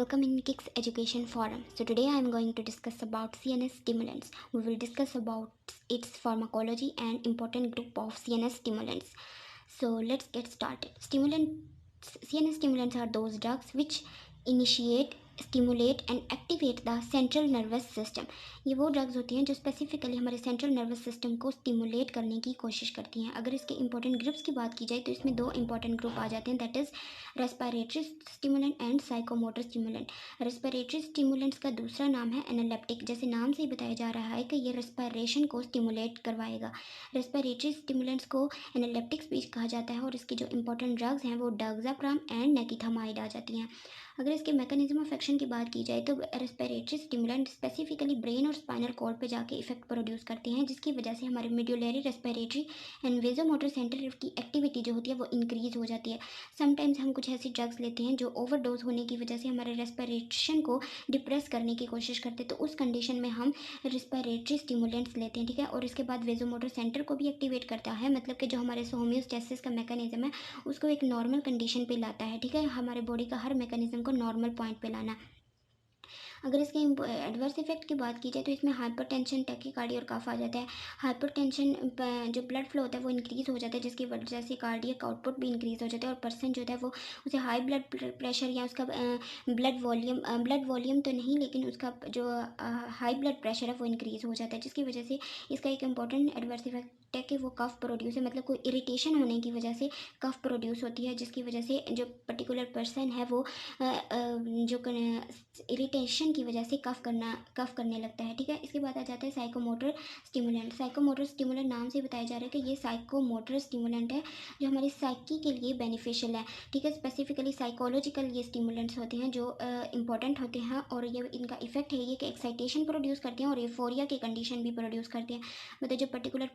Welcome in Kicks Education Forum. So today I am going to discuss about CNS stimulants. We will discuss about its pharmacology and important group of CNS stimulants. So let's get started. CNS stimulants are those drugs which initiate, stimulate and activate the central nervous system. ये वो drugs होती हैं जो specifically हमारे central nervous system को stimulate करने की कोशिश करती हैं। अगर इसके इंपॉर्टेंट ग्रुप्स की बात की जाए तो इसमें दो इंपॉर्टेंट ग्रुप आ जाते हैं, that is respiratory stimulant and psychomotor stimulant. Respiratory stimulants का दूसरा नाम है एनालेप्टिक। जैसे नाम से ही बताया जा रहा है कि ये रेस्पिरेशन को स्टिमुलेट करवाएगा। रेस्पिरेटरी स्टिमुलेंट्स को एनालेप्टिक्स भी कहा जाता है और इसके जो इंपॉर्टेंट ड्रग्स हैं वो डायज़ाप्राम एंड नेकिथामाइड आ जाती हैं। अगर इसके मैकेनिज्म ऑफ एक्शन की बात की जाए तो रेस्पिरेटरी स्टिमुलेंट स्पेसिफिकली ब्रेन और स्पाइनल कॉर्ड पे जाके इफेक्ट प्रोड्यूस करते हैं, जिसकी वजह से हमारे medullary respiratory and vasomotor centre की एक्टिविटी जो होती है वो इंक्रीज हो जाती है। समटाइम्स हम कुछ ऐसी ड्रग्स लेते हैं जो ओवरडोज होने की वजह से हमारे रेस्पिरेशन को डिप्रेस करने की कोशिश करते हैं, तो उस कंडीशन में हम रेस्पिरेटरी स्टिमुलेंट्स लेते हैं, ठीक है। और इसके बाद वेजोमोटर सेंटर को भी एक्टिवेट करता है, मतलब कि जो हमारे होम्योस्टेसिस का मैकेनिज्म है उसको एक नॉर्मल कंडीशन पे लाता है, ठीक है। हमारे बॉडी का हर मैकेनिज्म को नॉर्मल पॉइंट पे लाना। अगर इसके एडवर्स इफेक्ट की बात की जाए तो इसमें हाइपरटेंशन, टैकीकार्डिया और कफ आ जाता है। हाइपरटेंशन जो ब्लड फ्लो होता है वो इंक्रीज़ हो जाता है, जिसकी वजह से कार्डियक आउटपुट भी इंक्रीज़ हो जाता है और पर्सन जो है वो उसे हाई ब्लड प्रेशर या उसका ब्लड वॉल्यूम तो नहीं, लेकिन उसका जो हाई ब्लड प्रेशर है वो इंक्रीज़ हो जाता है, जिसकी वजह से इसका एक इंपॉर्टेंट एडवर्स इफेक्ट है कि वो कफ प्रोड्यूस है, मतलब कोई इरिटेशन होने की वजह से कफ प्रोड्यूस होती है, जिसकी वजह से जो पर्टिकुलर पर्सन है वो जो इरिटेशन की वजह से कफ करने लगता है, ठीक है। इसके बाद आ जाता है साइकोमोटर स्टिमुलेंट। साइकोमोटर स्टिमुलेंट नाम से बताया जा रहा है कि ये साइकोमोटर स्टिमुलेंट है जो हमारी साइकी के लिए बेनिफिशियल है, ठीक है। स्पेसिफिकली साइकोलॉजिकल ये स्टिमुलेंट्स होते हैं जो इंपॉर्टेंट होते हैं और ये इनका इफेक्ट है ये कि एक्साइटेशन प्रोड्यूस करते हैं और यूफोरिया की कंडीशन भी प्रोड्यूस करते हैं। मतलब जो पर्टिकुलर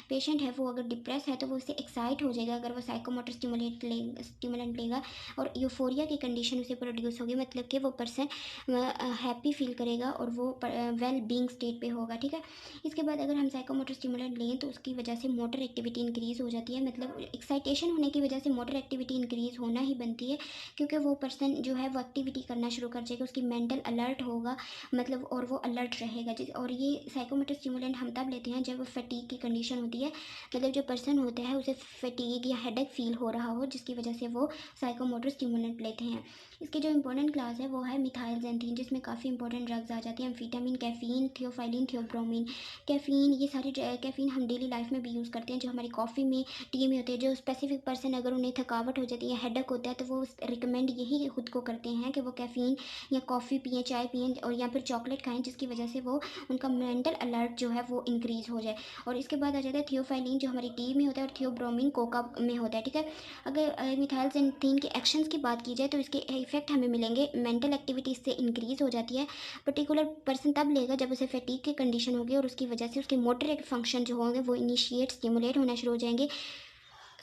पेशेंट है वो अगर डिप्रेस है तो वो उससे एक्साइट हो जाएगा अगर वो साइकोमोटर स्टिमुलेंट लेगा और यूफोरिया की कंडीशन उसे प्रोड्यूस होगी, मतलब कि वो पर्सन हैप्पी फील करेगा और वो वेल बीइंग स्टेट पे होगा, ठीक है। इसके बाद अगर हम साइकोमोटर स्टिमुलेंट लें तो उसकी वजह से मोटर एक्टिविटी इंक्रीज़ हो जाती है, मतलब एक्साइटेशन होने की वजह से मोटर एक्टिविटी इंक्रीज़ होना ही बनती है, क्योंकि वो पर्सन जो है वो एक्टिविटी करना शुरू कर जाएगा, उसकी मेंटल अलर्ट होगा, मतलब और वो अलर्ट रहेगा। और ये साइकोमोटर स्टिमुलेंट हम तब लेते हैं जब वो फटीग की कंडीशन होती है, मतलब जो पर्सन होता है उसे फटीग या हेडेक फील हो रहा हो, जिसकी वजह से वो साइकोमोटर स्टिमुलेंट लेते हैं। इसके जो इंपॉर्टेंट क्लास है वो है मिथाइलजेंथीन, जिसमें काफ़ी इंपॉर्टेंट ड्रग्स आ जाती हैं, एम्फीटामिन, कैफीन, थियोफाइलिन, थियोब्रोमिन। कैफीन, ये सारी कैफीन हम डेली लाइफ में भी यूज़ करते हैं, जो हमारी कॉफ़ी में, टी में होते हैं। जो स्पेसिफिक पर्सन अगर उन्हें थकावट हो जाती है, हेडेक होता है, तो वो रिकमेंड यही खुद को करते हैं कि वो कैफीन या कॉफ़ी पिएँ, चाय पिएँ और या फिर चॉकलेट खाएँ, जिसकी वजह से वो उनका मेंटल अलर्ट जो है वो इंक्रीज़ हो जाए। और इसके बाद आ जाता है थियोफाइलिन, जो हमारी टी में होता है, और थियोब्रोमिन कोका में होता है, ठीक है। अगर मिथाइलजेंथीन के एक्शंस की बात की जाए तो इसके इफेक्ट हमें मिलेंगे, मेंटल एक्टिविटी इससे इंक्रीज़ हो जाती है। पर्टिकुलर पर्सन तब लेगा जब उसे फटीग की कंडीशन होगी और उसकी वजह से उसके मोटर फंक्शन जो होंगे वो इनिशिएट स्टिमुलेट होना शुरू हो जाएंगे।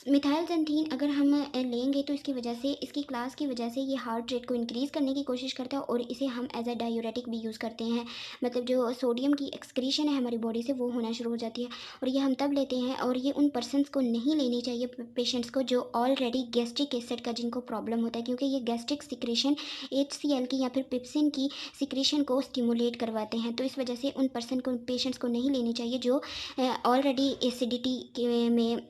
मिथाइलजेंथीन अगर हम लेंगे तो इसकी वजह से, इसकी क्लास की वजह से ये हार्ट रेट को इंक्रीज़ करने की कोशिश करता है और इसे हम एज अ डायूरेटिक भी यूज़ करते हैं, मतलब जो सोडियम की एक्सक्रीशन है हमारी बॉडी से वो होना शुरू हो जाती है और ये हम तब लेते हैं। और ये उन पर्सनस को नहीं लेनी चाहिए, पेशेंट्स को जो ऑलरेडी गैस्ट्रिक एसिड का जिनको प्रॉब्लम होता है, क्योंकि ये गैस्ट्रिक सिक्रेशन HCl की या फिर पिप्सिन की सिक्रेशन को स्टिमुलेट करवाते हैं, तो इस वजह से उन पर्सन को, पेशेंट्स को नहीं लेनी चाहिए जो ऑलरेडी एसिडिटी में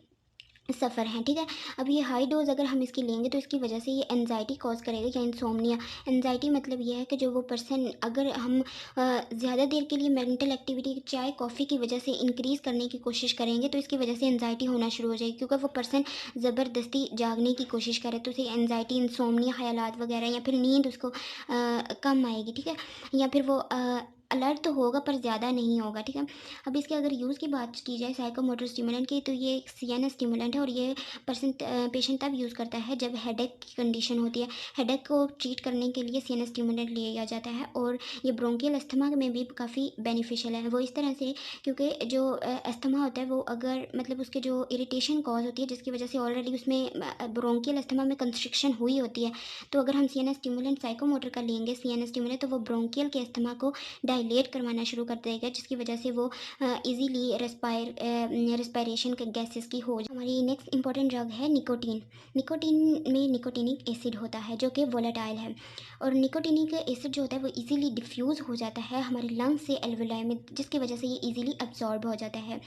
सफ़र है, ठीक है। अब ये हाई डोज अगर हम इसकी लेंगे तो इसकी वजह से ये एनजाइटी कॉज करेगा या इंसोम्निया। एनजाइटी मतलब ये है कि जो वो पर्सन, अगर हम ज़्यादा देर के लिए मेंटल एक्टिविटी चाय कॉफ़ी की वजह से इंक्रीज़ करने की कोशिश करेंगे तो इसकी वजह से एनजाइटी होना शुरू हो जाएगी, क्योंकि वो पर्सन ज़बरदस्ती जागने की कोशिश करे तो उसे एनजाइटी, इंसोम्निया, ख्यालात वगैरह या फिर नींद उसको कम आएगी, ठीक है। या फिर वो अलर्ट तो होगा पर ज़्यादा नहीं होगा, ठीक है। अब इसके अगर यूज़ की बात की जाए साइकोमोटर स्टिमुलेंट की, तो ये एक CNS स्टिमुलेंट है और ये पेशेंट तब यूज़ करता है जब हेडेक की कंडीशन होती है। हेडेक को ट्रीट करने के लिए CNS स्टिमुलेंट लिया जाता है और ये ब्रोंकियल अस्थमा में भी काफ़ी बेनिफिशियल है। वो इस तरह से, क्योंकि जो अस्थमा होता है वो अगर, मतलब उसके जो इरिटेशन कॉज होती है जिसकी वजह से ऑलरेडी उसमें ब्रोंकियल अस्थमा में कंस्ट्रिक्शन हुई होती है, तो अगर हम CNS स्टिमुलेंट साइकोमोटर का लेंगे CNS स्टिमुलेंट, तो वो ब्रोंकियल के अस्थमा को डायलेट करवाना शुरू कर देगा, जिसकी वजह से वो इजीली रेस्पायरेशन गैसेस की हो जाए। हमारी नेक्स्ट इंपॉर्टेंट ड्रग है निकोटीन। निकोटीन में निकोटिनिक एसिड होता है जो कि वोलेटाइल है, और निकोटिनिक एसिड जो होता है वो इजीली डिफ्यूज़ हो जाता है हमारे लंग्स से एल्वेलाई में, जिसकी वजह से ये इजीली अब्जॉर्ब हो जाता है।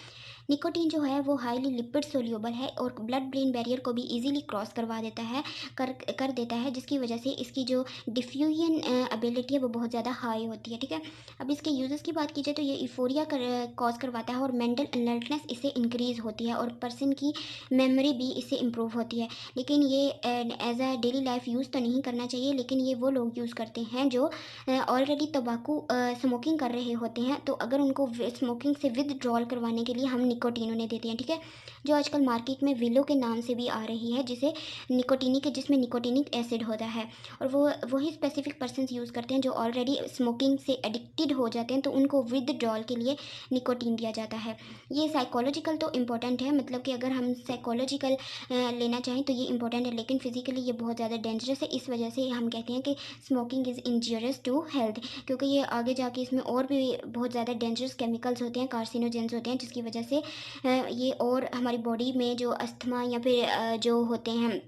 निकोटीन जो है वो हाईली लिपिड सोल्यूबल है और ब्लड ब्रेन बैरियर को भी इजीली क्रॉस करवा देता है कर देता है, जिसकी वजह से इसकी जो डिफ्यूजन एबिलिटी है वो बहुत ज़्यादा हाई होती है। ठीक है, अब इसके यूजेस की बात की जाए तो ये यूफोरिया कॉज करवाता है और मेंटल अलर्टनेस इससे इंक्रीज होती है, और पर्सन की मेमोरी भी इससे इम्प्रूव होती है। लेकिन ये as a daily life use तो नहीं करना चाहिए, लेकिन ये वो लोग यूज़ करते हैं जो ऑलरेडी तंबाकू स्मोकिंग कर रहे होते हैं, तो अगर उनको स्मोकिंग से विदड्रॉल करवाने के लिए हम निकोटीन उन्हें देते हैं। ठीक है, जो आजकल मार्केट में विलो के नाम से भी आ रही है, जिसे जिसमें निकोटिनिक एसिड होता है, और वो वही स्पेसिफिक पर्सन यूज़ करते हैं जो ऑलरेडी स्मोकिंग से एडिक्टेड हो जाते हैं, तो उनको विदड्रॉल के लिए निकोटीन दिया जाता है। ये साइकोलॉजिकल तो इम्पॉर्टेंट है, मतलब कि अगर हम साइकोलॉजिकल लेना चाहें तो ये इंपॉर्टेंट है, लेकिन फिजिकली ये बहुत ज़्यादा डेंजरस है। इस वजह से हम कहते हैं कि smoking is injurious to health, क्योंकि ये आगे जाके इसमें और भी बहुत ज़्यादा डेंजरस केमिकल्स होते हैं, कार्सिनोजेंस होते हैं, जिसकी वजह से ये और हमारी बॉडी में जो अस्थमा या फिर जो होते हैं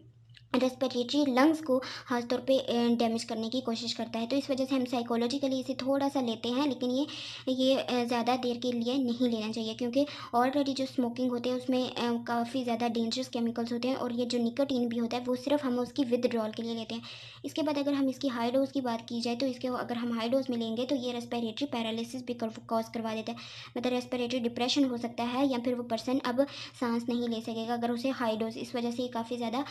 रेस्पिरेटरी लंग्स को खास तौर पे डैमेज करने की कोशिश करता है। तो इस वजह से हम साइकोलॉजिकली इसे थोड़ा सा लेते हैं, लेकिन ये ज़्यादा देर के लिए नहीं लेना चाहिए, क्योंकि ऑलरेडी जो स्मोकिंग होती है उसमें काफ़ी ज़्यादा डेंजरस केमिकल्स होते हैं, और ये जो निकोटीन भी होता है वो सिर्फ हम उसकी विदड्रॉल के लिए लेते हैं। इसके बाद अगर हम इसकी हाई डोज की बात की जाए तो इसके अगर हम हाई डोज में लेंगे तो ये रेस्पिरेटरी पैरालिसिस भी कॉज करवा देता है, मतलब रेस्पिरेटरी डिप्रेशन हो सकता है, या फिर वो पर्सन अब सांस नहीं ले सकेगा अगर उसे हाई डोज। इस वजह से ये काफ़ी ज़्यादा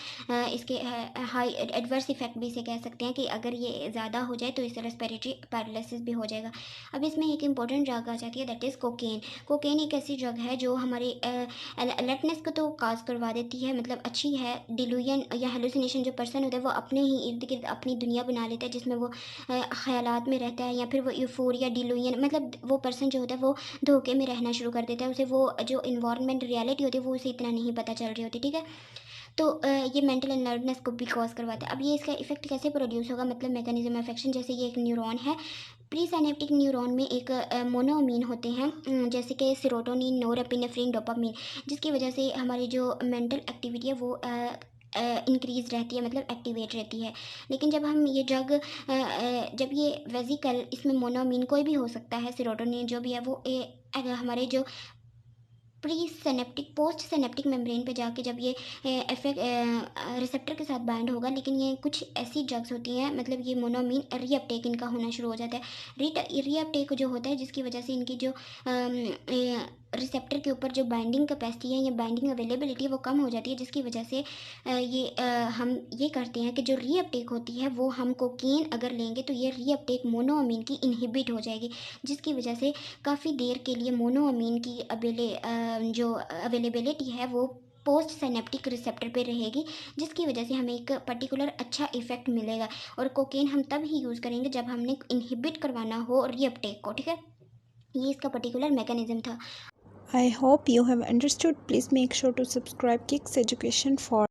इसके हाई एडवर्स इफेक्ट भी इसे कह सकते हैं कि अगर ये ज़्यादा हो जाए तो इससे रेस्पिरेटरी पैरालिसिस भी हो जाएगा। अब इसमें एक इंपॉर्टेंट ड्रग आ जाती है, दैट इज़ कोकेन। कोकेन एक ऐसी ड्रग है जो हमारे अलर्टनेस को तो काज करवा देती है, मतलब अच्छी है। डिलूजन या हेलुसिनेशन जो पर्सन होता है वो अपने ही इर्द गिर्द अपनी दुनिया बना लेता है, जिसमें वो ख्यालात में रहता है, या फिर वो यूफोरिया डिलूजन, मतलब वो पर्सन जो होता है वो धोखे में रहना शुरू कर देता है, उसे वो जो इन्वायरमेंट रियलिटी होती है वो उसे इतना नहीं पता चल रही होती। ठीक है, तो ये मेंटल अलर्टनेस को भी कॉज करवाता है। अब ये इसका इफेक्ट कैसे प्रोड्यूस होगा, मतलब मैकेनिज्म ऑफ एक्शन, जैसे ये एक न्यूरॉन है। प्री साइनेप्टिक न्यूरॉन में एक मोनोअमीन होते हैं, जैसे कि सेरोटोनिन, नोरेपिनेफ्रिन, डोपामिन, जिसकी वजह से हमारी जो मेंटल एक्टिविटी है वो इंक्रीज रहती है, मतलब एक्टिवेट रहती है। लेकिन जब हम ये ड्रग जब ये वेजिकल, इसमें मोनोअमीन कोई भी हो सकता है, सेरोटोनिन जो भी है वो हमारे जो pre synaptic post synaptic membrane पे जाके जब ये इफेक्ट रिसेप्टर के साथ बाइंड होगा, लेकिन ये कुछ ऐसी ड्रग्स होती हैं, मतलब ये मोनोमीन रीअपटेक इनका होना शुरू हो जाता है। रीअपटेक जो होता है जिसकी वजह से इनकी जो रिसेप्टर के ऊपर जो बाइंडिंग कैपेसिटी है या बाइंडिंग अवेलेबिलिटी है वो कम हो जाती है, जिसकी वजह से हम ये करते हैं कि जो रीअपटेक होती है वो हम कोकीन अगर लेंगे तो ये रीअपटेक मोनोअमीन की इनहिबिट हो जाएगी, जिसकी वजह से काफ़ी देर के लिए मोनोअमीन की जो अवेलेबिलिटी है वो पोस्ट साइनेप्टिक रिसेप्टर पे रहेगी, जिसकी वजह से हमें एक पर्टिकुलर अच्छा इफेक्ट मिलेगा। और कोकेन हम तब ही यूज़ करेंगे जब हमने इनहिबिट करवाना हो रीअपटेक को। ठीक है, ये इसका पर्टिकुलर मैकेनिज्म था। I hope you have understood. Please make sure to subscribe Kicks Education for